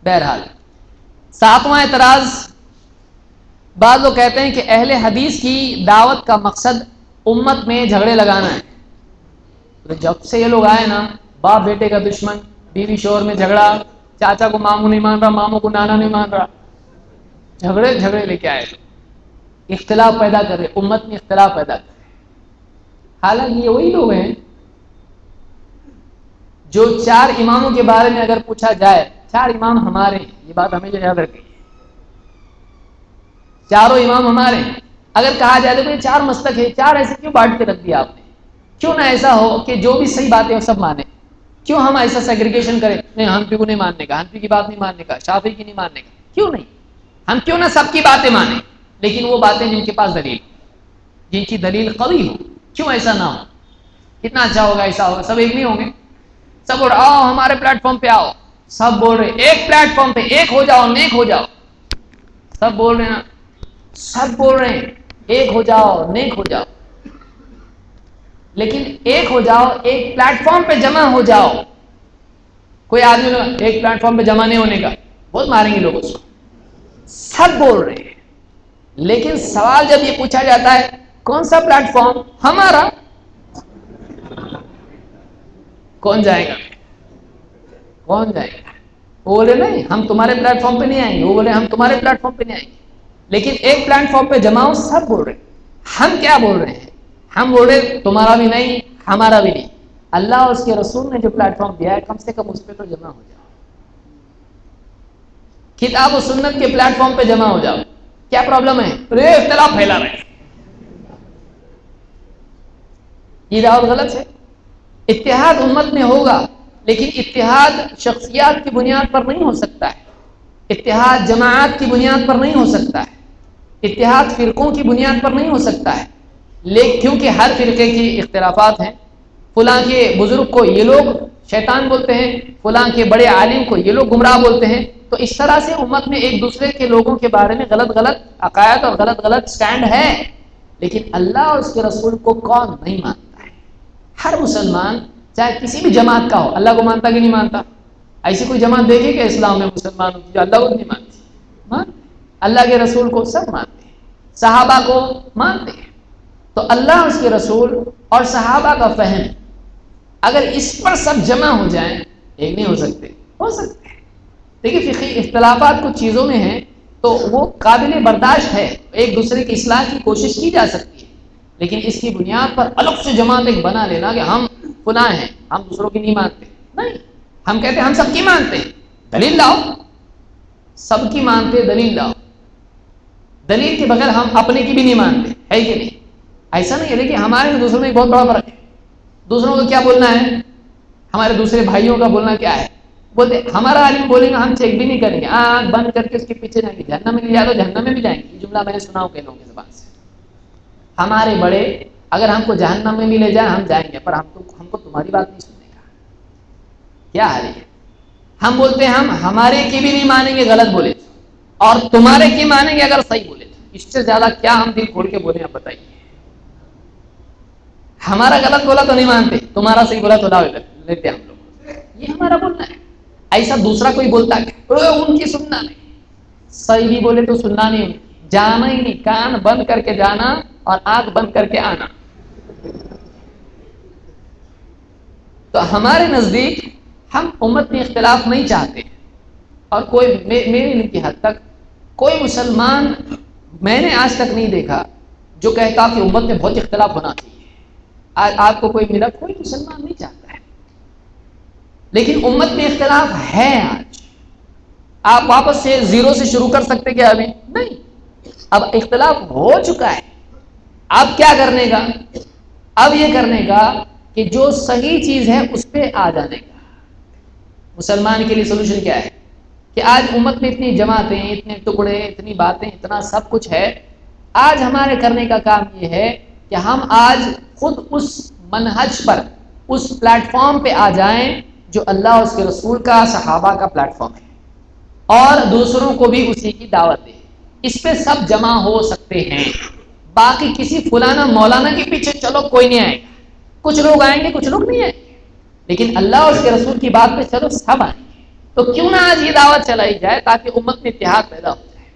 بہرحال ساتواں اعتراض، بعض لوگ کہتے ہیں کہ اہل حدیث کی دعوت کا مقصد امت میں جھگڑے لگانا ہے. تو جب سے یہ لوگ آئے نا، باپ بیٹے کا دشمن، بیوی شوہر میں جھگڑا، چاچا کو ماموں نہیں مان رہا، ماموں کو نانا نہیں مان رہا، جھگڑے لے کے آئے، اختلاف پیدا کر رہے، امت میں اختلاف پیدا کر رہے. حالانکہ یہ وہی لوگ ہیں جو 4 اماموں کے بارے میں اگر پوچھا جائے، 4 امام ہمارے ہیں، یہ بات ہمیں جو یاد رکھیں، چاروں امام ہمارے ہیں. اگر کہا جائے تو 4 مسلک ہے، 4 ایسے کیوں بانٹ کے رکھ دیا آپ نے؟ کیوں نہ ایسا ہو کہ جو بھی صحیح باتیں وہ سب مانیں؟ کیوں ہم ایسا سیگریگیشن کریں؟ نہیں، حنفی کو نہیں ماننے کا، حنفی کی بات نہیں ماننے کا، شافعی کی نہیں ماننے کا. کیوں نہیں؟ ہم کیوں نہ سب کی باتیں مانیں، لیکن وہ باتیں جن کے پاس دلیل، جن کی دلیل قوی ہو. کیوں ایسا نہ ہو؟ کتنا اچھا ہوگا ایسا ہوگا. سب ایک نہیں ہوں گے، سب بول رہے آؤ ہمارے پلیٹ فارم پہ آؤ، سب بول رہے ایک پلیٹ فارم پہ ایک ہو جاؤ، نیک ہو جاؤ. سب بول رہے ہیں نا، سب بول رہے ہیں ایک ہو جاؤ، نیک ہو جاؤ. لیکن ایک ہو جاؤ، ایک پلیٹ فارم پہ جمع ہو جاؤ. کوئی آدمی ایک پلیٹ فارم پہ جمع نہیں ہونے کا، بہت ماریں گے لوگ اس کو. سب بول رہے ہیں، لیکن سوال جب یہ پوچھا جاتا ہے کون سا پلیٹ فارم؟ ہمارا. کون جائے گا؟ کون جائے گا؟ وہ بولے نہیں ہم تمہارے پلیٹ فارم پہ نہیں آئیں گے، وہ بولے ہم تمہارے پلیٹ فارم پہ نہیں آئیں گے. لیکن ایک پلیٹ فارم پہ جمع ہو، سب بول رہے ہیں. ہم کیا بول رہے ہیں؟ ہم بول رہے تمہارا بھی نہیں، ہمارا بھی نہیں. اللہ اور اس کے رسول نے جو پلیٹ فارم دیا ہے، کم سے کم اس پہ تو جمع ہو جاؤ. کتاب و سنت کے پلیٹ فارم پہ جمع ہو جاؤ. کیا پرابلم ہے؟ اختلاف پھیلا رہے ہیں. یہ دعوت غلط ہے. اتحاد امت میں ہوگا، لیکن اتحاد شخصیات کی بنیاد پر نہیں ہو سکتا ہے. اتحاد جماعت کی بنیاد پر نہیں ہو سکتا ہے. اتحاد فرقوں کی بنیاد پر نہیں ہو سکتا ہے. لیکن کیونکہ ہر فرقے کی اختلافات ہیں. فلاں کے بزرگ کو یہ لوگ شیطان بولتے ہیں، فلاں کے بڑے عالم کو یہ لوگ گمراہ بولتے ہیں. تو اس طرح سے امت میں ایک دوسرے کے لوگوں کے بارے میں غلط عقائد اور غلط سٹینڈ ہے. لیکن اللہ اور اس کے رسول کو کون نہیں مانتا ہے؟ ہر مسلمان چاہے کسی بھی جماعت کا ہو، اللہ کو مانتا کہ نہیں مانتا؟ ایسی کوئی جماعت دیکھے کہ اسلام میں مسلمانوں کی جو اللہ کو نہیں مانتی؟ اللہ کے رسول کو سب مانتے ہیں، صحابہ کو مانتے ہیں. تو اللہ اس کے رسول اور صحابہ کا فہم اگر اس پر سب جمع ہو جائیں، ایک نہیں ہو سکتے. ہو سکتے ہیں. دیکھیے فقہی اختلافات کچھ چیزوں میں ہیں تو وہ قابل برداشت ہے، ایک دوسرے کی اصلاح کی کوشش کی جا سکتی ہے. لیکن اس کی بنیاد پر الگ سے جماعت ایک بنا لینا کہ ہم فلاں ہیں، ہم دوسروں کی نہیں مانتے، نہیں. ہم کہتے ہیں ہم سب کی مانتے ہیں. دلیل لاؤ. سب کی مانتے، دلیل لاؤ. دلیل کے بغیر ہم اپنے کی بھی نہیں مانتے، ہے کہ نہیں؟ ایسا نہیں ہے. لیکن ہمارے میں دوسروں میں ایک بہت بڑا فرق ہے. دوسروں کو کیا بولنا ہے؟ ہمارے دوسرے بھائیوں کا بولنا کیا ہے؟ بولتے ہمارا عالم بولیں گا ہم چیک بھی نہیں کریں گے، آنکھ بند کر کے اس کے پیچھے جائیں گے. جہنم میں لے جا تو جہنم میں بھی جائیں گے. یہ جملہ میں نے سنا ہو کئی لوگوں کی زبان سے. ہمارے بڑے اگر ہم کو جہنم میں بھی لے جائیں ہم جائیں گے، پر ہم کو تمہاری بات نہیں سننے کا. کیا حال ہے؟ ہم بولتے ہیں ہم ہمارے کی بھی نہیں مانیں گے غلط بولے، اور تمہارے کی مانیں گے اگر صحیح بولے. اس سے زیادہ کیا ہم دل کھول کے بولیں؟ آپ بتائیے. ہمارا غلط بولا تو نہیں مانتے، تمہارا صحیح بولا تو لیتے ہم لوگ. یہ ہمارا بولنا ہے. ایسا دوسرا کوئی بولتا کہ ان کی سننا نہیں، صحیح بھی بولے تو سننا نہیں، جانا ہی نہیں. کان بند کر کے جانا اور آنکھ بند کر کے آنا. تو ہمارے نزدیک ہم امت میں اختلاف نہیں چاہتے. اور کوئی میرے علم کی حد تک کوئی مسلمان میں نے آج تک نہیں دیکھا جو کہتا کہ امت میں بہت اختلاف ہونا چاہیے. آج آپ کو کوئی ملا، کوئی مسلمان نہیں چاہتا ہے. لیکن امت میں اختلاف ہے. آج آپ واپس سے زیرو سے شروع کر سکتے کیا؟ ابھی نہیں. اب اختلاف ہو چکا ہے. اب کیا کرنے کا؟ اب یہ کرنے کا کہ جو صحیح چیز ہے اس پہ آ جانے کا. مسلمان کے لیے سولوشن کیا ہے؟ کہ آج امت میں اتنی جماعتیں، اتنے ٹکڑے، اتنی باتیں، اتنا سب کچھ ہے. آج ہمارے کرنے کا کام یہ ہے کہ ہم آج خود اس منہج پر، اس پلیٹ فارم پہ آ جائیں جو اللہ اور اس کے رسول کا، صحابہ کا پلیٹ فارم ہے، اور دوسروں کو بھی اسی کی دعوت دیں. اس پہ سب جمع ہو سکتے ہیں. باقی کسی فلانا مولانا کے پیچھے چلو کوئی نہیں آئے گا. کچھ لوگ آئیں گے، کچھ لوگ نہیں آئیں گے. لیکن اللہ اور اس کے رسول کی بات پہ چلو سب آئیں گے. تو کیوں نہ آج یہ دعوت چلائی جائے تاکہ امت میں اتحاد پیدا ہو جائے.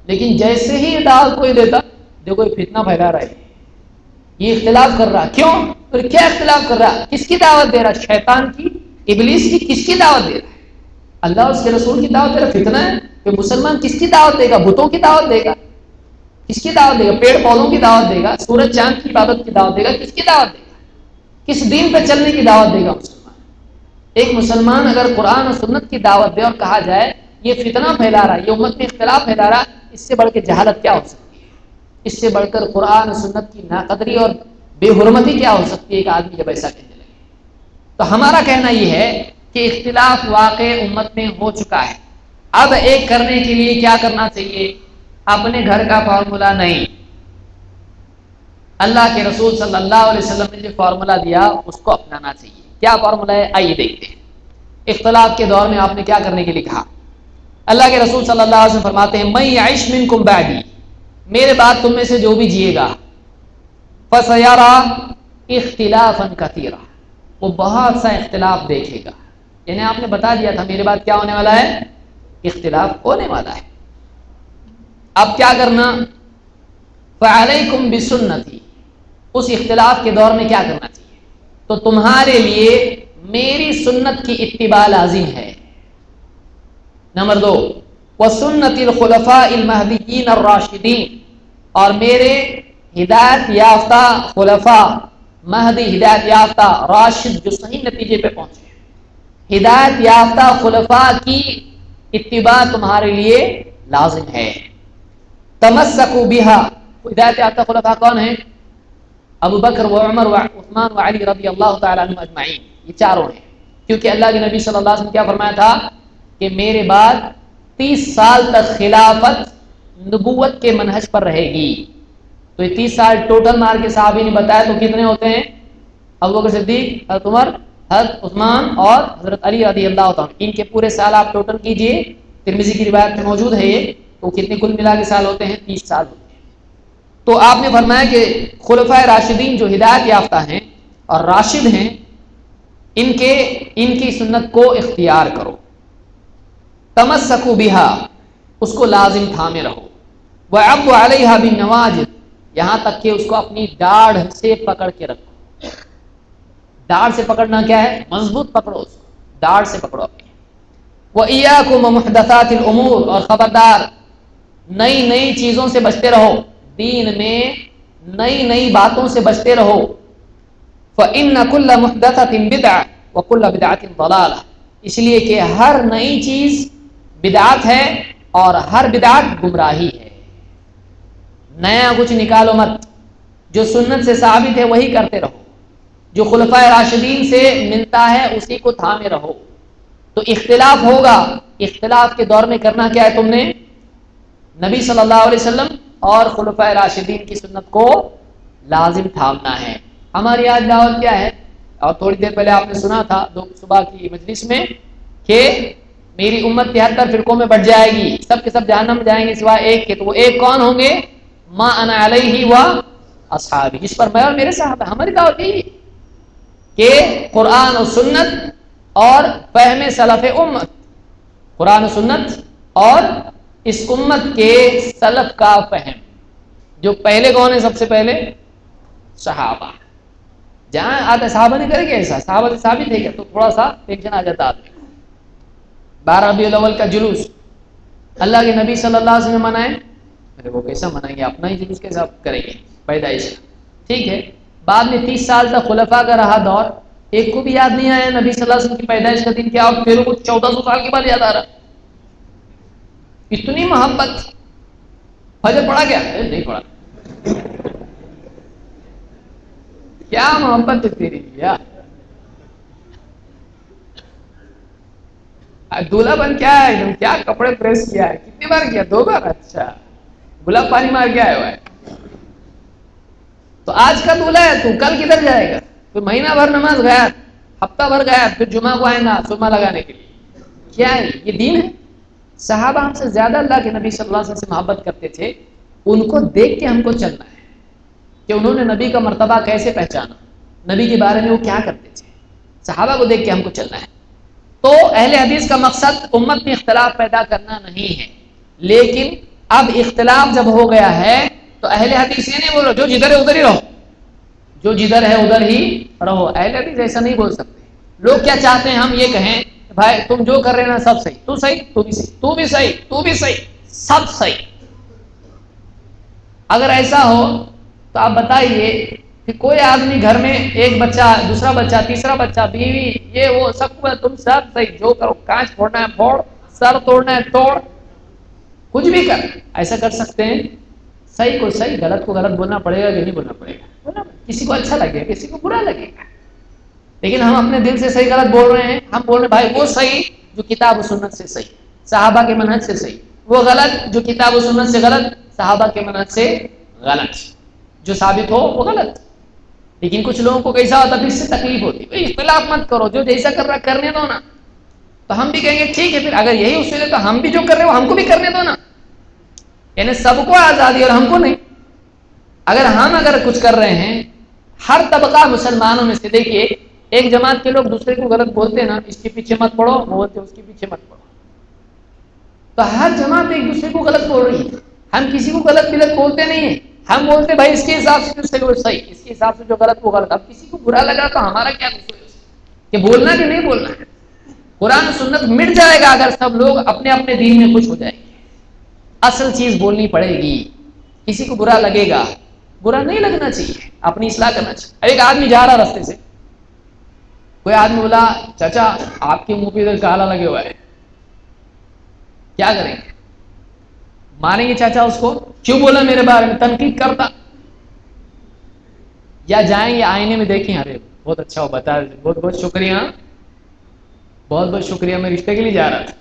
لیکن جیسے ہی یہ دعوت کوئی دیتا، دیکھو یہ فتنہ پھیلا رہا ہے، یہ اختلاف کر رہا. کیوں؟ پھر کیا اختلاف کر رہا؟ کس کی دعوت دے رہا؟ شیطان کی، ابلیس کی. کس کی دعوت دے رہا ہے؟ اللہ اس کے رسول کی دعوت دے رہا. فتنہ ہے کہ مسلمان کس کی دعوت دے گا؟ بتوں کی دعوت دے گا؟ کس کی دعوت دے گا؟ پیڑ پودوں کی دعوت دے گا؟ سورج چاند کی عبادت کی دعوت دے گا؟ کس کی دعوت دے گا؟ کس دین پہ چلنے کی دعوت دے گا مسلمان؟ ایک مسلمان اگر قرآن اور سنت کی دعوت دے اور کہا جائے یہ فتنہ پھیلا رہا ہے، یہ امت میں اختلاف پھیلا رہا ہے، اس سے بڑھ کے جہالت کیا ہو سکتی ہے؟ اس سے بڑھ کر قرآن اور سنت کی ناقدری اور بے حرمتی کیا ہو سکتی ہے ایک آدمی جب ایسا کہنے لگے؟ تو ہمارا کہنا یہ ہے کہ اختلاف واقع امت میں ہو چکا ہے. اب ایک کرنے کے لیے کیا کرنا چاہیے؟ اپنے گھر کا فارمولہ نہیں، اللہ کے رسول صلی اللہ علیہ وسلم نے جو فارمولہ دیا اس کو اپنانا چاہیے. کیا فارمولہ ہے؟ آئیے دیکھتے ہیں. اختلاف کے دور میں آپ نے کیا کرنے کے لیے کہا؟ اللہ کے رسول صلی اللہ علیہ وسلم فرماتے ہیں من یعش منکم بعدی، میرے بعد تم میں سے جو بھی جیے گا، فسیرى اختلافا کثیرا، وہ بہت سا اختلاف دیکھے گا. یعنی آپ نے بتا دیا تھا میرے بعد کیا ہونے والا ہے؟ اختلاف ہونے والا ہے. اب کیا کرنا؟ فعلیکم بسنتی، اس اختلاف کے دور میں کیا کرنا چاہیے؟ تو تمہارے لیے میری سنت کی اتباع لازم ہے. نمبر 2، وسنت الخلفاء المہدیین الراشدین، اور میرے ہدایت یافتہ خلفاء، مہدی ہدایت یافتہ، راشد جو صحیح نتیجے پہ پہنچے، ہدایت یافتہ خلفاء کی اتباع تمہارے لیے لازم ہے. تمسکوا بہا، ہدایت یافتہ خلفاء کون ہیں؟ ابو بکر و عمر و عثمان و علی رضی اللہ تعالیٰ عنہ اجمعین، یہ چاروں ہیں. کیونکہ اللہ کے نبی صلی اللہ علیہ وسلم کیا فرمایا تھا کہ میرے بعد 30 سال تک خلافت نبوت کے منہج پر رہے گی. تو یہ 30 سال ٹوٹل مار کے صحابی نے بتایا تو کتنے ہوتے ہیں؟ ابو بکر صدیق، حضرت عمر، حضرت عثمان اور حضرت علی رضی اللہ تعالیٰ. ان کے پورے سال آپ ٹوٹل کیجئے، ترمذی کی روایت میں موجود ہے یہ، تو کتنے کل ملا کے سال ہوتے ہیں؟ 30 سال ہوتے ہیں. تو آپ نے فرمایا کہ خلفائے راشدین جو ہدایت یافتہ ہیں اور راشد ہیں، ان کی سنت کو اختیار کرو. تمسکوا بہا، اس کو لازم تھامے رہو. وعضوا علیہا بالنواجذ، یہاں تک کہ اس کو اپنی داڑھ سے پکڑ کے رکھو. داڑھ سے پکڑنا کیا ہے؟ مضبوط پکڑو اس کو، داڑھ سے پکڑو اپنی. وَإِيَّاكُمْ وَمُحْدَثَاتِ الْأُمُورِ، اور خبردار نئی نئی چیزوں سے بچتے رہو، دین میں نئی نئی باتوں سے بچتے رہو. فَإِنَّ كُلَّ مُحْدَثَةٍ بِدْعَةٍ وَكُلَّ بِدْعَةٍ ضَلَالَةٍ، اس لیے کہ ہر نئی چیز بدعت ہے اور ہر بدعت گمراہی ہے. نیا کچھ نکالو مت، جو سنت سے ثابت ہے وہی کرتے رہو، جو خلفائے راشدین سے ملتا ہے اسی کو تھامے رہو. تو اختلاف ہوگا، اختلاف کے دور میں کرنا کیا ہے تم نے؟ نبی صلی اللہ علیہ وسلم اور خلفائے راشدین کی سنت کو لازم تھامنا ہے. ہماری آج دعوت کیا ہے؟ اور تھوڑی دیر پہلے آپ نے سنا تھا صبح کی مجلس میں کہ میری امت 73 فرقوں میں بٹ جائے گی، سب کے سب جہنم میں جائیں گے سوائے ایک کے. تو وہ ایک کون ہوں گے؟ ما انا علیہ و اصحابی، جس پر میں اور میرے صحابہ. ہماری دعوت یہی ہے کہ قرآن و سنت اور فہم سلف امت، قرآن و سنت اور اس امت کے سلف کا فہم. جو پہلے کون ہے؟ سب سے پہلے صحابہ. جہاں آتے صحابہ نے کرے گا ایسا، صحابہ سے ثابت ہے کیا؟ تو تھوڑا سا ٹینشن آ جاتا آدمی. 12 ربیع الاول کا جلوس اللہ کے نبی صلی اللہ علیہ وسلم منائے، ارے وہ کیسا منائیں گے؟ اپنا ہی جلوس کیسا کریں گے پیدائش کا؟ ٹھیک ہے. بعد میں 30 سال تک خلفاء کا رہا دور، ایک کو بھی یاد نہیں آیا نبی صلی اللہ علیہ وسلم کی پیدائش کا دن کیا، اور پھر وہ 1400 سال کے بعد یاد آ رہا. اتنی محبت. فجر پڑھا کیا؟ نہیں پڑھا. کیا محبت تیری یا دولہا بن کیا ہے؟ کیا کپڑے پریس کیا ہے؟ کتنی بار کیا؟ 2 بار. اچھا، گلاب پانی مار کے آیا ہوا ہے. تو آج کا دولہا ہے، تو کل کدھر جائے گا؟ پھر مہینہ بھر نماز گیا، ہفتہ بھر گیا، پھر جمعہ کو آئیں گا سرما لگانے کے لیے. کیا ہے یہ دین ہے؟ صحابہ ہم سے زیادہ اللہ کے نبی صلی اللہ علیہ وسلم سے محبت کرتے تھے. ان کو دیکھ کے ہم کو چلنا ہے کہ انہوں نے نبی کا مرتبہ کیسے پہچانا، نبی کے بارے میں وہ کیا کرتے تھے. صحابہ کو دیکھ کے ہم کو چلنا ہے. تو اہل حدیث کا مقصد امت میں اختلاف پیدا کرنا نہیں ہے، لیکن اب اختلاف جب ہو گیا ہے تو اہل حدیث یہ نہیں بولو جو جدھر ہے ادھر ہی رہو، جو جدھر ہے ادھر ہی رہو، اہل حدیث ایسا نہیں بول سکتے۔ لوگ کیا چاہتے ہیں ہم یہ کہیں بھائی تم جو کر رہے نا سب صحیح، تو صحیح تو بھی صحیح، تو بھی صحیح تو بھی صحیح، سب صحیح۔ اگر ایسا ہو تو آپ بتائیے کہ کوئی آدمی گھر میں ایک بچہ، دوسرا بچہ، تیسرا بچہ، بیوی، یہ وہ سب کو تم سب صحیح، جو کرو، کانچ پھوڑنا ہے پھوڑ، سر توڑنا ہے توڑ، کچھ بھی کر، ایسا کر سکتے ہیں؟ صحیح کو صحیح، غلط کو غلط بولنا پڑے گا کہ نہیں بولنا پڑے گا؟ کسی کو اچھا لگے گا، کسی کو برا لگے گا، لیکن ہم اپنے دل سے صحیح غلط بول رہے ہیں۔ ہم بول رہے ہیں بھائی وہ صحیح جو کتاب و سنت سے صحیح، صحابہ کے منہج سے صحیح، وہ غلط جو کتاب و سنت سے غلط، صحابہ کے منہج سے غلط، جو ثابت ہو وہ غلط۔ لیکن کچھ لوگوں کو کیسا ہوتا ہے، اس سے تکلیف ہوتی ہے، اختلاف مت کرو، جو جیسا کر رہا کرنے دو نا، تو ہم بھی کہیں گے ٹھیک ہے، پھر اگر یہی اصول ہے تو ہم بھی جو کر رہے ہو ہم کو بھی کرنے دو نا، یعنی سب کو آزادی اور ہم کو نہیں۔ اگر کچھ کر رہے ہیں، ہر طبقہ مسلمانوں میں سے دیکھیے، ایک جماعت کے لوگ دوسرے کو غلط بولتے ہیں نا، اس کے پیچھے مت پڑو، وہ بولتے اس کے پیچھے مت پڑو، تو ہر جماعت ایک دوسرے کو غلط بول رہی ہے۔ ہم کسی کو غلط بولتے نہیں ہیں، ہم بولتے بھائی اس کے حساب سے جو صحیح وہ صحیح، اس کے حساب سے جو غلط وہ غلط۔ اب کسی کو برا لگا تو ہمارا کیا قصور ہے کہ بولنا کہ نہیں بولنا ہے؟ قرآن و سنت مٹ جائے گا اگر سب لوگ اپنے اپنے دین میں خوش ہو جائیں گے۔ اصل چیز بولنی پڑے گی، کسی کو برا لگے گا، برا نہیں لگنا چاہیے، اپنی اصلاح کرنا چاہیے۔ ایک آدمی جا رہا راستے سے، کوئی آدمی بولا چچا آپ کے منہ پہ ادھر کالا لگے ہوا ہے، کیا کریں گے؟ ماریں گے چاچا اس کو؟ کیوں بولا میرے بارے میں؟ تنقید کرتا، یا جائیں گے آئینے میں دیکھیں ارے بہت اچھا ہو، بتا بہت بہت شکریہ، بہت بہت شکریہ، میں رشتے کے لیے جا رہا تھا،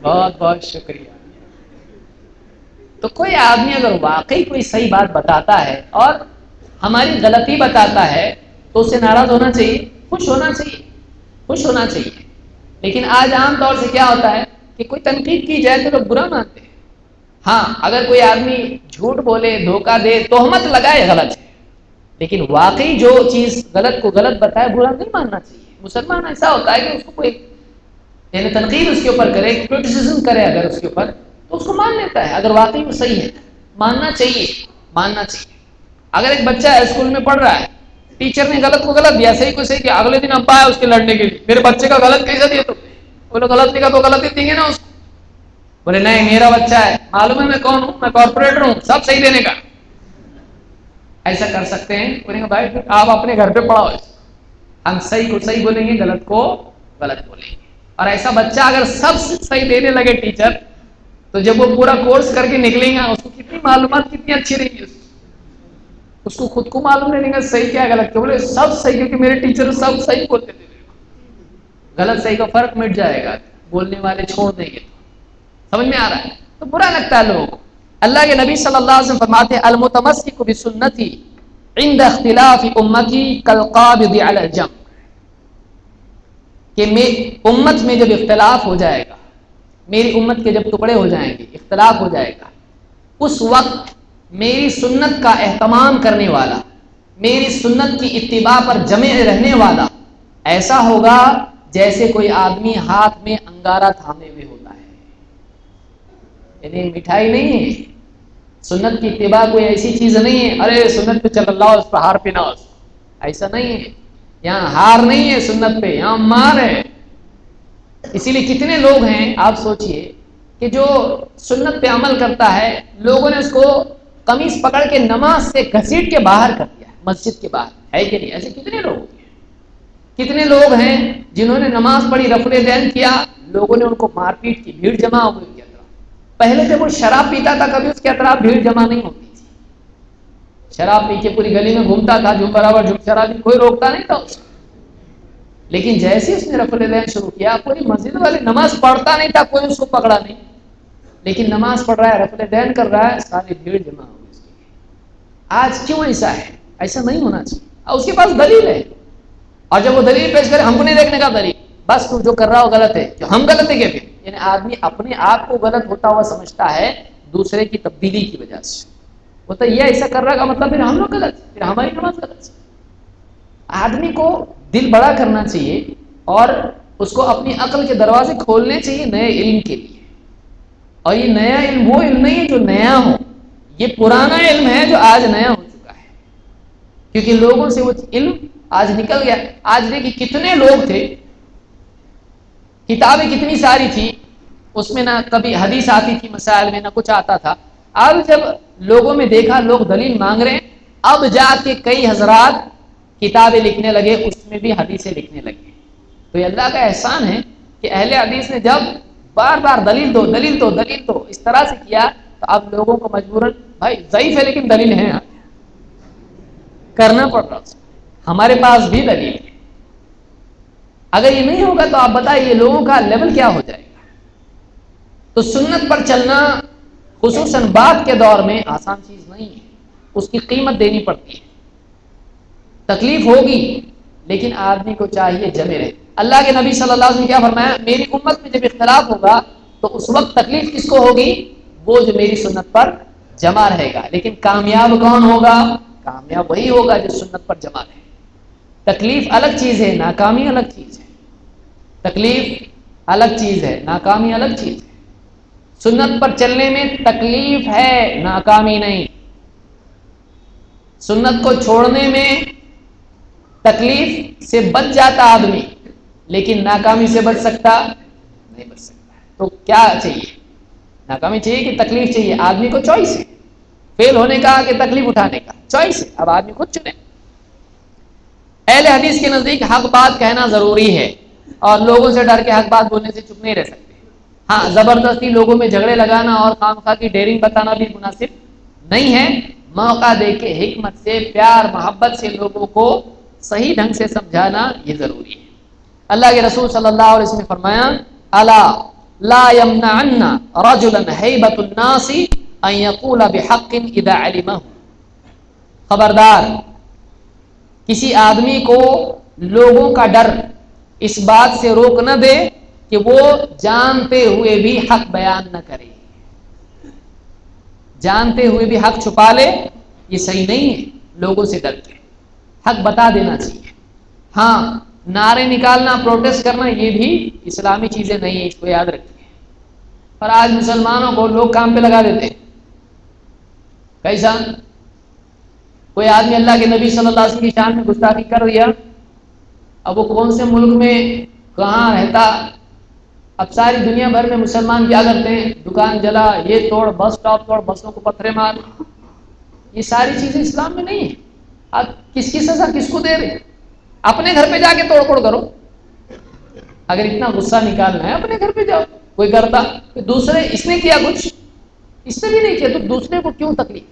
بہت بہت شکریہ۔ تو کوئی آدمی اگر واقعی کوئی صحیح بات بتاتا ہے اور ہماری غلطی بتاتا ہے تو اسے ناراض ہونا چاہیے؟ خوش ہونا چاہیے، خوش ہونا چاہیے۔ لیکن آج عام طور سے کیا ہوتا ہے کہ کوئی تنقید کی جائے تو لوگ برا مانتے ہیں۔ ہاں اگر کوئی آدمی جھوٹ بولے، دھوکہ دے، تہمت لگائے، غلط ہے، لیکن واقعی جو چیز غلط کو غلط بتائے برا نہیں ماننا چاہیے۔ مسلمان ایسا ہوتا ہے کہ اس کو کوئی یعنی تنقید اس کے اوپر کرے، کرٹیسزم کرے اگر اس کے اوپر، تو اس کو مان لیتا ہے، اگر واقعی وہ صحیح ہے، ماننا چاہیے، ماننا چاہیے۔ اگر ایک بچہ ہے اسکول میں پڑھ رہا ہے، ٹیچر نے غلط کو غلط دیا، صحیح کو صحیح کیا، اگلے دن ابا ہے اس کے لڑنے کے لیے، میرے بچے کا غلط کیسا دیا؟ تو بولے غلط لکھا تو غلط ہی دیں گے نا اس کو۔ بولے نہیں میرا بچہ ہے، معلوم ہے میں کون ہوں، میں کارپوریٹر ہوں، سب صحیح دینے کا۔ ایسا کر سکتے ہیں؟ بولیں گے بھائی آپ اپنے گھر پہ پڑھاؤ، ہم صحیح کو صحیح بولیں گے، غلط کو غلط بولیں گے۔ اور ایسا بچہ اگر سب صحیح دینے لگے ٹیچر، تو جب وہ پورا کورس کر کے نکلیں گا اس کو کتنی معلومات کتنی اچھی رہیں گی، اس کو خود کو معلوم نہیں گا صحیح کیا غلط کیا، بولے سب صحیح کیونکہ میرے ٹیچر سب صحیح بولتے تھے، غلط صحیح کا فرق مٹ جائے گا، بولنے والے چھوڑ دیں گے۔ سمجھ میں آ رہا ہے؟ تو برا لگتا ہے لوگوں کو۔ اللہ کے نبی صلی اللہ علیہ وسلم فرماتے ہیں المتمسک بسنتی عند اختلاف امتی کالقابض علی الجمر، کہ امت میں جب اختلاف ہو جائے گا، میری امت کے جب ٹکڑے ہو جائیں گے، اختلاف ہو جائے گا، اس وقت میری سنت کا اہتمام کرنے والا، میری سنت کی اتباع پر جمع رہنے والا ایسا ہوگا جیسے کوئی آدمی ہاتھ میں انگارہ تھامے ہوئے ہوتا ہے، یعنی مٹھائی نہیں ہے۔ سنت کی اتباع کوئی ایسی چیز نہیں ہے ارے سنت پہ چل اللہ اس پہ ہار پینا، ایسا نہیں ہے، یہاں ہار نہیں ہے سنت پہ، یہاں مار ہے۔ اسی لیے کتنے لوگ ہیں آپ سوچئے کہ جو سنت پہ عمل کرتا ہے، لوگوں نے اس کو قمیص پکڑ کے نماز سے گھسیٹ کے باہر کر دیا، مسجد کے باہر، ہے کہ نہیں؟ ایسے کتنے لوگ ہیں، کتنے لوگ ہیں جنہوں نے نماز پڑھی، رفع دین کیا، لوگوں نے ان کو مار پیٹ کی، بھیڑ جمع ہو گئی۔ پہلے جب وہ شراب پیتا تھا کبھی اس کے اطراف بھیڑ جمع نہیں ہوتی تھی، شراب پی کے پوری گلی میں گھومتا تھا، جو برابر جو شرابی کوئی روکتا نہیں تھا اس کو، لیکن جیسے اس نے رفع دین شروع کیا، پوری مسجد والے نماز پڑھتا نہیں تھا، کوئی اس کو پکڑا نہیں، لیکن نماز پڑھ رہا ہے، رفع دین کر رہا ہے، ساری بھیڑ جمع ہو گئی اس کے لیے۔ آج کیوں ایسا ہے؟ ایسا نہیں ہونا چاہیے، اور اس کے پاس دلیل ہے، اور جب وہ دلیل پیش کرے ہم کو نہیں دیکھنے کا دلیل، بس تو جو کر رہا ہو غلط ہے، جو ہم غلط ہے کہ یعنی آدمی اپنے آپ کو غلط ہوتا ہوا سمجھتا ہے دوسرے کی تبدیلی کی وجہ سے، وہ تو یہ ایسا کر رہا کا مطلب پھر ہم لوگ غلط، پھر ہماری نماز غلط ہے۔ آدمی کو دل بڑا کرنا چاہیے اور اس کو اپنی عقل کے دروازے کھولنے چاہیے نئے علم کے لیے. اور یہ نیا علم وہ علم نہیں ہے جو نیا ہو، یہ پرانا علم ہے جو آج نیا ہو چکا ہے، کیونکہ لوگوں سے وہ علم آج نکل گیا. آج دیکھیے کتنے لوگ تھے، کتابیں کتنی ساری تھی، اس میں نہ کبھی حدیث آتی تھی مسائل میں، نہ کچھ آتا تھا. اب جب لوگوں میں دیکھا لوگ دلیل مانگ رہے ہیں، اب جا کے کئی حضرات کتابیں لکھنے لگے، اس میں بھی حدیثیں لکھنے لگے. تو یہ اللہ کا احسان ہے کہ اہل حدیث نے جب بار بار دلیل دو دلیل دو دلیل دو اس طرح سے کیا، تو اب لوگوں کو مجبوراً بھائی ضعیف ہے لیکن دلیل ہے کرنا پڑ رہا. ہمارے پاس بھی دلیل ہے. اگر یہ نہیں ہوگا تو آپ بتائیے لوگوں کا لیول کیا ہو جائے گا. تو سنت پر چلنا خصوصاً بعد کے دور میں آسان چیز نہیں ہے، اس کی قیمت دینی پڑتی ہے، تکلیف ہوگی، لیکن آدمی کو چاہیے جمے رہے. اللہ کے نبی صلی اللہ علیہ وسلم نے کیا فرمایا، میری امت میں جب اختلاف ہوگا تو اس وقت تکلیف کس کو ہوگی، وہ جو میری سنت پر جمع رہے گا. لیکن کامیاب کون ہوگا، کامیاب وہی ہوگا جو سنت پر جمع رہے. تکلیف الگ چیز ہے، ناکامی الگ چیز ہے. تکلیف الگ چیز ہے، ناکامی الگ چیز ہے. سنت پر چلنے میں تکلیف ہے، ناکامی نہیں. سنت کو چھوڑنے میں تکلیف سے بچ جاتا آدمی، لیکن ناکامی سے بچ سکتا نہیں بچ سکتا. تو کیا چاہیے، ناکامی چاہیے کہ تکلیف چاہیے. آدمی کو چوائس ہے، فیل ہونے کا کہ تکلیف اٹھانے کا، چوائس ہے. اب آدمی خود چنے. اہل حدیث کے نزدیک حق بات کہنا ضروری ہے اور لوگوں سے ڈر کے حق بات بولنے سے چپ نہیں رہ سکتے. ہاں، زبردستی لوگوں میں جھگڑے لگانا اور خامخواہ کی ڈیرنگ بتانا بھی مناسب نہیں ہے. موقع دے کے حکمت سے، پیار محبت سے لوگوں کو صحیح ڈھنگ سے سمجھانا یہ ضروری ہے. اللہ کے رسول صلی اللہ علیہ وسلم نے فرمایا، الا لا يمنعن رجلا هيبة الناس ان يقول بحق اذا علمه. خبردار، کسی آدمی کو لوگوں کا ڈر اس بات سے روک نہ دے کہ وہ جانتے ہوئے بھی حق بیان نہ کرے. جانتے ہوئے بھی حق چھپا لے، یہ صحیح نہیں ہے. لوگوں سے ڈر کے حق بتا دینا چاہیے. ہاں، نعرے نکالنا، پروٹیسٹ کرنا، یہ بھی اسلامی چیزیں نہیں ہیں، اس کو یاد رکھیے. پر آج مسلمانوں کو لوگ کام پہ لگا دیتے. کیسا؟ کوئی آدمی اللہ کے نبی صلی اللہ علیہ وسلم کی شان میں گستاخی کر دیا، اب وہ کون سے ملک میں کہاں رہتا، اب ساری دنیا بھر میں مسلمان کیا کرتے ہیں، دکان جلا، یہ توڑ، بس سٹاپ توڑ، بسوں کو پتھرے مار. یہ ساری چیزیں اسلام میں نہیں ہیں. اب کس کی سزا کس کو دے رہے؟ اپنے گھر پہ جا کے توڑ پھوڑ کرو. اگر اتنا غصہ نکالنا ہے اپنے گھر پہ جاؤ. کوئی کرتا کہ دوسرے، اس نے کیا کچھ، اس نے بھی نہیں کیا، تو دوسرے کو کیوں تکلیف؟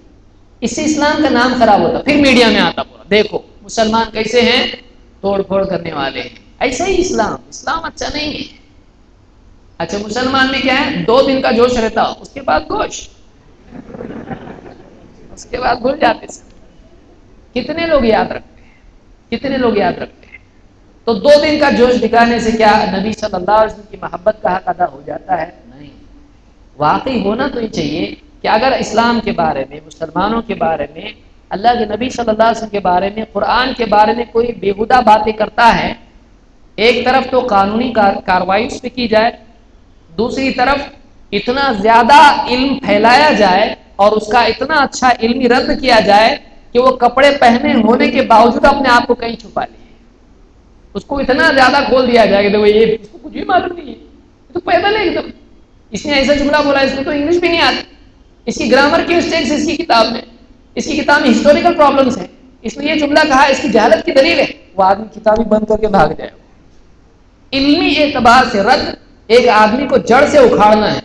اس سے اسلام کا نام خراب ہوتا. پھر میڈیا میں آتا پورا، دیکھو مسلمان کیسے ہیں، توڑ پھوڑ کرنے والے ہیں. ایسا ہی اسلام اچھا نہیں ہے. اچھا، مسلمان میں کیا ہے، 2 دن کا جوش رہتا، اس کے بعد گوش، اس کے بعد بھول جاتے. کتنے لوگ یاد رکھتے ہیں، کتنے لوگ یاد رکھتے ہیں. تو 2 دن کا جوش دکھانے سے کیا نبی صلی اللہ علیہ وسلم کی محبت کا حق ادا ہو جاتا ہے؟ نہیں. واقعی ہونا تو یہ چاہیے کہ اگر اسلام کے بارے میں، مسلمانوں کے بارے میں، اللہ کے نبی صلی اللہ علیہ وسلم کے بارے میں، قرآن کے بارے میں کوئی بےہودہ باتیں کرتا ہے، ایک طرف تو قانونی کارروائی اس پہ کی جائے، دوسری طرف اتنا زیادہ علم پھیلایا جائے اور اس کا اتنا اچھا علمی رد کیا جائے کہ وہ کپڑے پہنے ہونے کے باوجود اپنے آپ کو کہیں چھپا لے. اس کو اتنا زیادہ کھول دیا جائے کہ یہ اس کو کچھ بھی معلوم نہیں ہے، تو پیدل ہے ایک دم. اس نے ایسا جملہ بولا، اس میں تو انگلش بھی نہیں آتی، اس کی گرامر کی مسٹیکس اس کی کتاب میں، اس کی کتاب میں ہسٹوریکل پرابلمس ہیں، اس نے یہ جملہ کہا، اس کی جہالت کی دلیل ہے. وہ آدمی کتابیں بند کر کے بھاگ جائے. علمی اعتبار سے رد ایک آدمی کو جڑ سے اکھاڑنا ہے.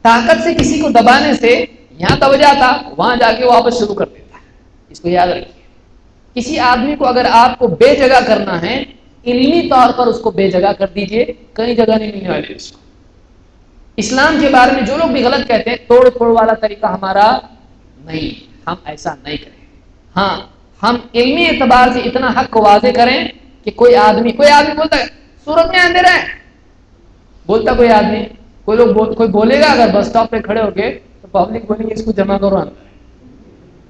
طاقت سے کسی کو دبانے سے یہاں توجہ تھا، وہاں جا کے واپس شروع کر دیتا ہے. اس کو یاد رکھیے. کسی آدمی کو اگر آپ کو بے جگہ کرنا ہے، علمی طور پر اس کو بے جگہ کر دیجئے، کہیں جگہ نہیں ملنے والی اس کو. اسلام کے بارے میں جو لوگ بھی غلط کہتے ہیں، توڑ پھوڑ والا طریقہ ہمارا نہیں، ہم ایسا نہیں کریں. ہاں، ہم علمی اعتبار سے اتنا حق کو واضح کریں کہ کوئی آدمی بولتا ہے سورج میں اندھیرا ہے، بولتا کوئی آدمی، کوئی بولے گا اگر بس سٹاپ پہ کھڑے ہو کے، تو پبلک بولیں گے اس کو جمع کرو اندر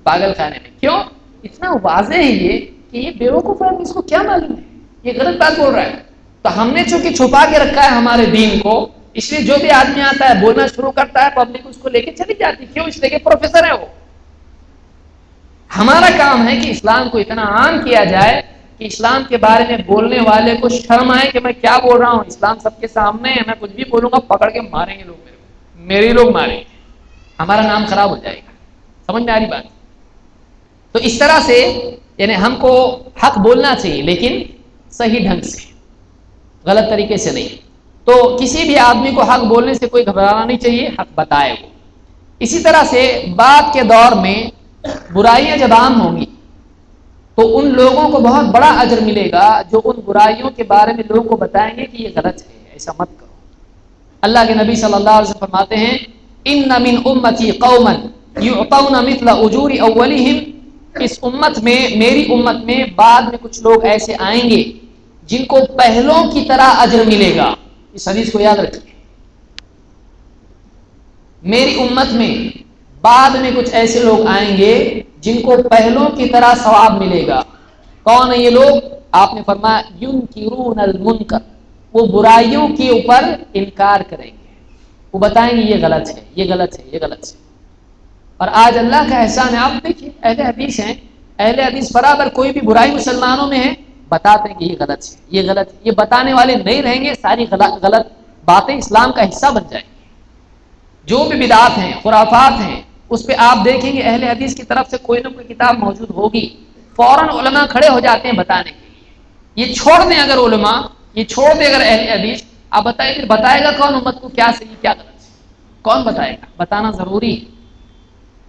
پاگل خانے میں. کیوں؟ اتنا واضح ہے یہ کہ یہ بیوقوف ہے، اس کو کیا معلوم ہے، یہ غلط بات بول رہا ہے. تو ہم نے چونکہ چھپا کے رکھا ہے ہمارے دین کو، اس لیے جو بھی آدمی آتا ہے بولنا شروع کرتا ہے، پبلک اس کو لے کے چلی جاتی. کیوں؟ اس لیے کہ پروفیسر ہے وہ. ہمارا کام ہے کہ اسلام کو اتنا عام کیا جائے کہ اسلام کے بارے میں بولنے والے کو شرم آئے کہ میں کیا بول رہا ہوں. اسلام سب کے سامنے ہے، میں کچھ بھی بولوں گا پکڑ کے ماریں گے لوگ، میرے لوگ ماریں گے، ہمارا نام خراب ہو جائے گا. سمجھ میں آ رہی بات؟ تو اس طرح سے یعنی ہم کو حق بولنا چاہیے، لیکن صحیح ڈھنگ سے، غلط طریقے سے نہیں. تو کسی بھی آدمی کو حق بولنے سے کوئی گھبرانا نہیں چاہیے، حق بتائے وہ. اسی طرح سے بعد کے دور میں برائیاں جب عام ہوں گی تو ان لوگوں کو بہت بڑا اجر ملے گا جو ان برائیوں کے بارے میں لوگوں کو بتائیں گے کہ یہ غلط ہے، ایسا مت کرو. اللہ کے نبی صلی اللہ علیہ وسلم فرماتے ہیں ان من امتی قوما یعطون مثل اجور اولہم، اس امت میں، میری امت میں بعد میں کچھ لوگ ایسے آئیں گے جن کو پہلوں کی طرح اجر ملے گا. اس حدیث کو یاد رکھیے، میری امت میں بعد میں کچھ ایسے لوگ آئیں گے جن کو پہلوں کی طرح ثواب ملے گا. کون ہیں یہ لوگ؟ آپ نے فرمایا ینکرون المنکر، وہ برائیوں کے اوپر انکار کریں گے، وہ بتائیں گے یہ غلط ہے، یہ غلط ہے، یہ غلط ہے. اور آج اللہ کا احسان ہے، آپ دیکھیے اہل حدیث ہیں، اہل حدیث برابر کوئی بھی برائی مسلمانوں میں ہے بتاتے ہیں کہ یہ غلط ہے، یہ غلط ہے. یہ بتانے والے نہیں رہیں گے، ساری غلط باتیں اسلام کا حصہ بن جائیں گی. جو بھی بدعات ہیں، خرافات ہیں، اس پہ آپ دیکھیں گے اہل حدیث کی طرف سے کوئی نہ کوئی کتاب موجود ہوگی، فوراً علماء کھڑے ہو جاتے ہیں بتانے کے لیے. یہ چھوڑ دیں اگر علماء، یہ چھوڑ دیں اگر اہل حدیث، آپ بتائیں پھر بتائے گا کون امت کو کیا صحیح کیا غلط ہے؟ کون بتائے گا؟ بتانا ضروری ہے.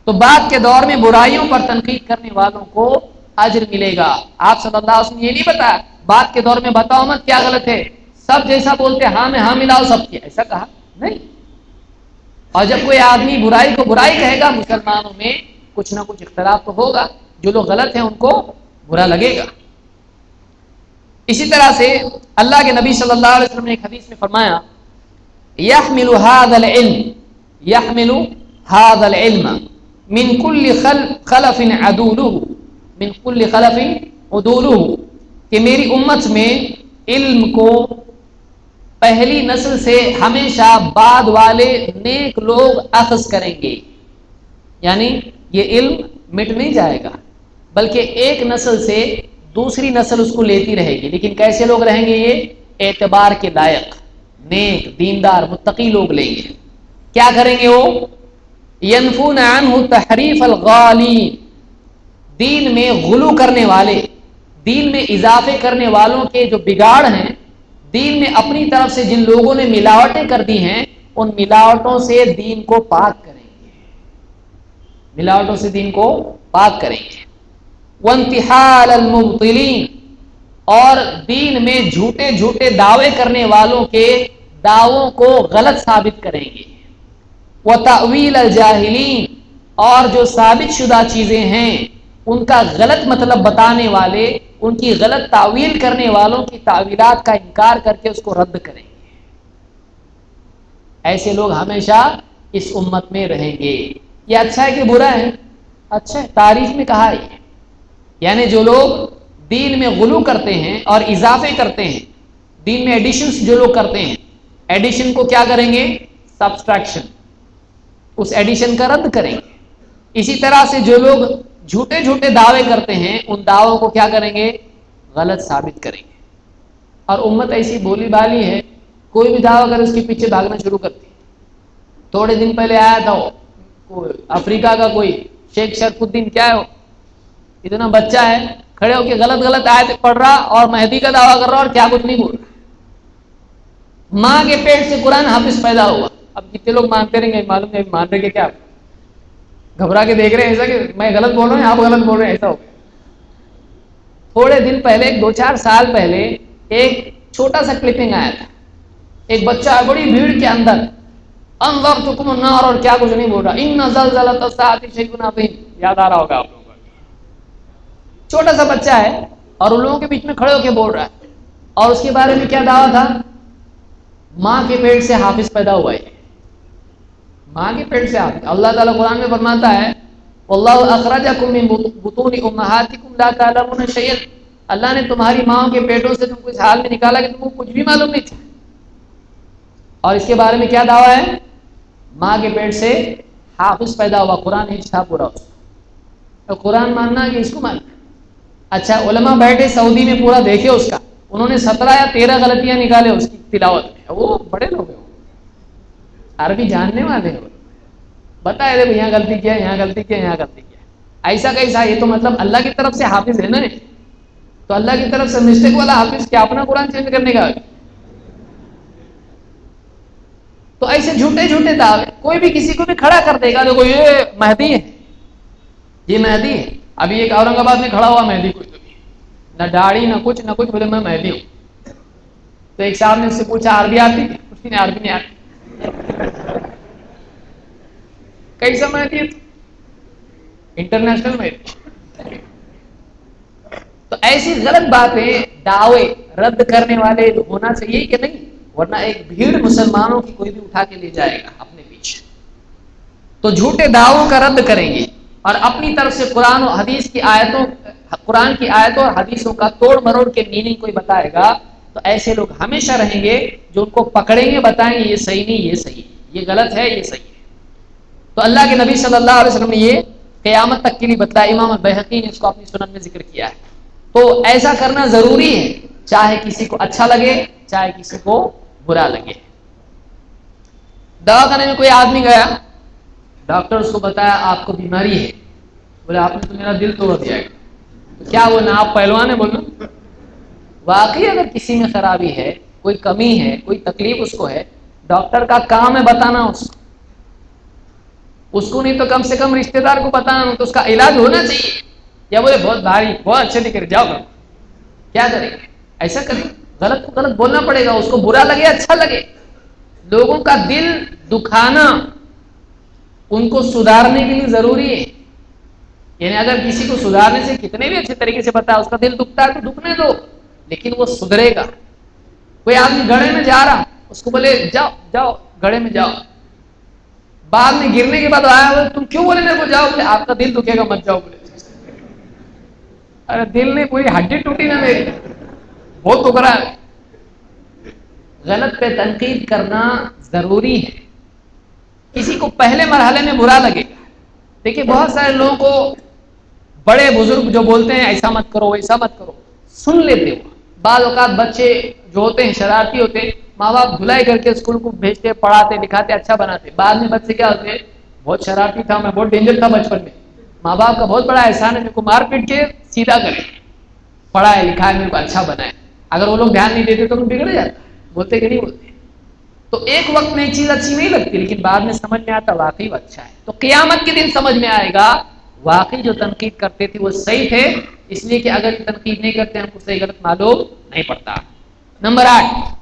تو بعد کے دور میں برائیوں پر تنقید کرنے والوں کو اجر ملے گا. آپ صلی اللہ علیہ وسلم یہ نہیں بتایا بعد کے دور میں بتاؤ مت کیا غلط ہے، سب جیسا بولتے ہاں میں ہاں ملاؤ سب کی، ایسا کہا نہیں. اور جب کوئی آدمی برائی کو برائی کہے گا، مسلمانوں میں کچھ نہ کچھ اختلاف تو ہوگا، جو لوگ غلط ہیں ان کو برا لگے گا. اسی طرح سے اللہ کے نبی صلی اللہ علیہ وسلم نے ایک حدیث میں فرمایا یحمل هذا العلم، یحمل هذا العلم من كل خلف عدوله، من كل خلف عدوله، کہ میری امت میں علم کو پہلی نسل سے ہمیشہ بعد والے نیک لوگ اخذ کریں گے. یعنی یہ علم مٹ نہیں جائے گا، بلکہ ایک نسل سے دوسری نسل اس کو لیتی رہے گی. لیکن کیسے لوگ رہیں گے؟ یہ اعتبار کے لائق، نیک، دیندار، متقی لوگ لیں گے. کیا کریں گے وہ؟ ینفون عنہ تحریف الغالی، دین میں غلو کرنے والے، دین میں اضافے کرنے والوں کے جو بگاڑ ہیں، دین میں اپنی طرف سے جن لوگوں نے ملاوٹیں کر دی ہیں، ان ملاوٹوں سے دین کو پاک کریں گے، ملاوٹوں سے دین کو پاک کریں گے. وانتحال المبطلین، اور دین میں جھوٹے جھوٹے دعوے کرنے والوں کے دعووں کو غلط ثابت کریں گے. وتأویل الجاہلین، اور جو ثابت شدہ چیزیں ہیں ان کا غلط مطلب بتانے والے، ان کی غلط تعویل کرنے والوں کی تعویلات کا انکار کر کے اس کو رد کریں گے. ایسے لوگ ہمیشہ اس امت میں رہیں گے. یہ اچھا ہے کہ برا ہے؟ اچھا ہے، تاریخ میں کہا ہے. یعنی جو لوگ دین میں غلو کرتے ہیں اور اضافے کرتے ہیں، دین میں ایڈیشنز جو لوگ کرتے ہیں، ایڈیشن کو کیا کریں گے؟ سبسٹریکشن، اس ایڈیشن کا رد کریں گے. اسی طرح سے جو لوگ جھوٹے جھوٹے دعوے کرتے ہیں، ان دعووں کو کیا کریں گے؟ غلط ثابت کریں گے. اور امت ایسی بولی بالی ہے، کوئی بھی دعویٰ اگر اس کے پیچھے بھاگنا شروع کرتی. تھوڑے دن پہلے آیا تھا وہ افریقہ کا کوئی شیخ شرف الدین، کیا ہے وہ، اتنا بچہ ہے، کھڑے ہو کے غلط غلط آیت پڑھ رہا اور مہدی کا دعویٰ کر رہا اور کیا کچھ نہیں بول رہا. ماں کے پیٹ سے قرآن حافظ پیدا ہوا. اب کتنے لوگ مانتے رہیں گے معلوم نہیں، مان رہے کہ کیا گھبرا کے دیکھ رہے ہیں ایسا کہ میں غلط بول رہا ہوں آپ غلط بول رہے ہیں، ایسا ہو گیا. تھوڑے دن پہلے، 2-4 سال پہلے ایک چھوٹا سا کلپنگ آیا تھا. ایک بچہ بڑی بھیڑ کے اندر انذرتکم النار اور کیا کچھ نہیں بول رہا، ان زلزلۃ الساعۃ شیء عظیم، یاد آ رہا ہوگا آپ لوگوں کو. چھوٹا سا بچہ ہے اور ان لوگوں کے بیچ میں کھڑے ہو کے بول رہا ہے. اور اس کے بارے میں کیا دعویٰ تھا؟ ماں کے پیٹ سے حافظ پیدا ہوا ہے. ماں کے پیٹ سے حافظ. اللہ تعالیٰ قرآن میں فرماتا ہے واللہ اخرجکم من بطون امہاتکم لا تعلمون شیئا، اللہ نے تمہاری ماں کے پیٹوں سے تم کو اس حال میں نکالا کہ تم کو کچھ بھی معلوم نہیں تھا. اور اس کے بارے میں کیا دعویٰ ہے؟ ماں کے پیٹ سے حافظ پیدا ہوا، قرآن ہی تھا پورا اس کا. تو قرآن ماننا کہ اس کو ماننا. اچھا علماء بیٹھے سعودی میں پورا دیکھے اس کا، انہوں نے 17 یا 13 غلطیاں نکالے اس کی تلاوت میں. وہ بڑے لوگ ہیں، عربی جاننے والے ہیں، بتائے دیکھو یہاں غلطی کیا، یہاں غلطی کیا، یہاں غلطی کیا. ایسا کیسا؟ یہ تو مطلب اللہ کی طرف سے حافظ ہے نا. تو اللہ کی طرف سے مسٹیک والا حافظ کیا اپنا قرآن چینج کرنے کا؟ تو ایسے جھوٹے جھوٹے دعوے کوئی بھی کسی کو بھی کھڑا کر دے گا. دیکھو یہ مہدی ہے، یہ مہدی ہے. ابھی ایک اورنگ آباد میں کھڑا ہوا مہدی، کوئی تو نہ داڑھی نہ کچھ نہ کچھ، بولے میں مہدی ہوں. تو ایک صاحب نے اس سے پوچھا عربی آتی؟ اسی نے عربی نہیں آتی. کیسا مہدی ہے؟ انٹرنیشنل مہدی. تو ایسی غلط باتیں دعوے رد کرنے والے ہونا چاہیے کہ نہیں، ورنہ ایک بھیڑ مسلمانوں کی کوئی بھی اٹھا کے لے جائے گا اپنے پیچھے. تو جھوٹے دعووں کا رد کریں گے اور اپنی طرف سے قرآن و حدیث کی آیتوں، قرآن کی آیتوں اور حدیثوں کا توڑ مروڑ کے میننگ کوئی بتائے گا تو ایسے لوگ ہمیشہ رہیں گے جو ان کو پکڑیں گے، بتائیں گے یہ صحیح نہیں، یہ صحیح ہے، یہ غلط ہے، یہ صحیح ہے. تو اللہ کے نبی صلی اللہ علیہ وسلم نے یہ قیامت تک کے لیے بتایا. امام البیہقی نے اس کو اپنی سنن میں ذکر کیا ہے. تو ایسا کرنا ضروری ہے، چاہے کسی کو اچھا لگے چاہے کسی کو برا لگے. دواخانے میں کوئی آدمی گیا، ڈاکٹر اس کو بتایا آپ کو بیماری ہے. بولے آپ نے تو میرا دل توڑ دیا ہے. تو کیا وہ نہ آپ پہلوان ہے؟ بولو واقعی اگر کسی میں خرابی ہے، کوئی کمی ہے، کوئی تکلیف اس کو ہے، ڈاکٹر کا کام ہے بتانا اس کو نہیں تو کم سے کم رشتہ دار کو بتانا، تو اس کا علاج ہونا چاہیے. یا بولے بہت بھاری، بہت اچھے دکھ رہے، جاؤ کرو. کیا کریں گے؟ ایسا کریں، غلط کو غلط بولنا پڑے گا، اس کو برا لگے اچھا لگے. لوگوں کا دل دکھانا ان کو سدھارنے کے لیے ضروری ہے. یعنی اگر کسی کو سدھارنے سے کتنے بھی اچھے طریقے سے پتا ہے اس کا دل دکھتا ہے تو دکھنے دو، لیکن وہ سدھرے گا. کوئی آدمی گڑھے میں جا رہا، اس کو بولے جاؤ جاؤ گڑھے میں جاؤ، بعد میں گرنے کے بعد آیا تم کیوں بولے میرے کو جاؤ؟ بولے آپ کا دل دکھے گا مت جاؤ. بولے ارے دل نہیں، پوری ہڈی ٹوٹی نا میری، بہت ابھرا ہے. غلط پہ تنقید کرنا ضروری ہے. کسی کو پہلے مرحلے میں برا لگے گا. دیکھیے بہت سارے لوگوں کو بڑے بزرگ جو بولتے ہیں ایسا مت کرو ایسا مت کرو، سن لیتے ہو. بعض اوقات بچے جو ہوتے ہیں شرارتی ہوتے ہیں، ماں باپ دھلائی کر کے اسکول کو بھیجتے، پڑھاتے لکھاتے اچھا بناتے. بعد میں بچے کیا ہوتے ہیں، بہت شرارتی تھا میں، بہت ڈینجر تھا بچپن میں، ماں باپ کا بہت بڑا احسان ہے میرے کو مار پیٹ کے سیدھا کرے، پڑھائے لکھائے میرے کو اچھا بنائے. اگر وہ لوگ دھیان نہیں دیتے تو بگڑ جاتا. بولتے کہ نہیں بولتے؟ تو ایک وقت میں ایک چیز اچھی نہیں لگتی، لیکن بعد میں سمجھ میں آتا واقعی وہ اچھا ہے. تو قیامت کے دن سمجھ میں آئے گا واقعی جو تنقید کرتے تھے وہ صحیح تھے، اس لیے کہ اگر تنقید نہیں کرتے ہم کو صحیح غلط معلوم نہیں پڑتا. نمبر 8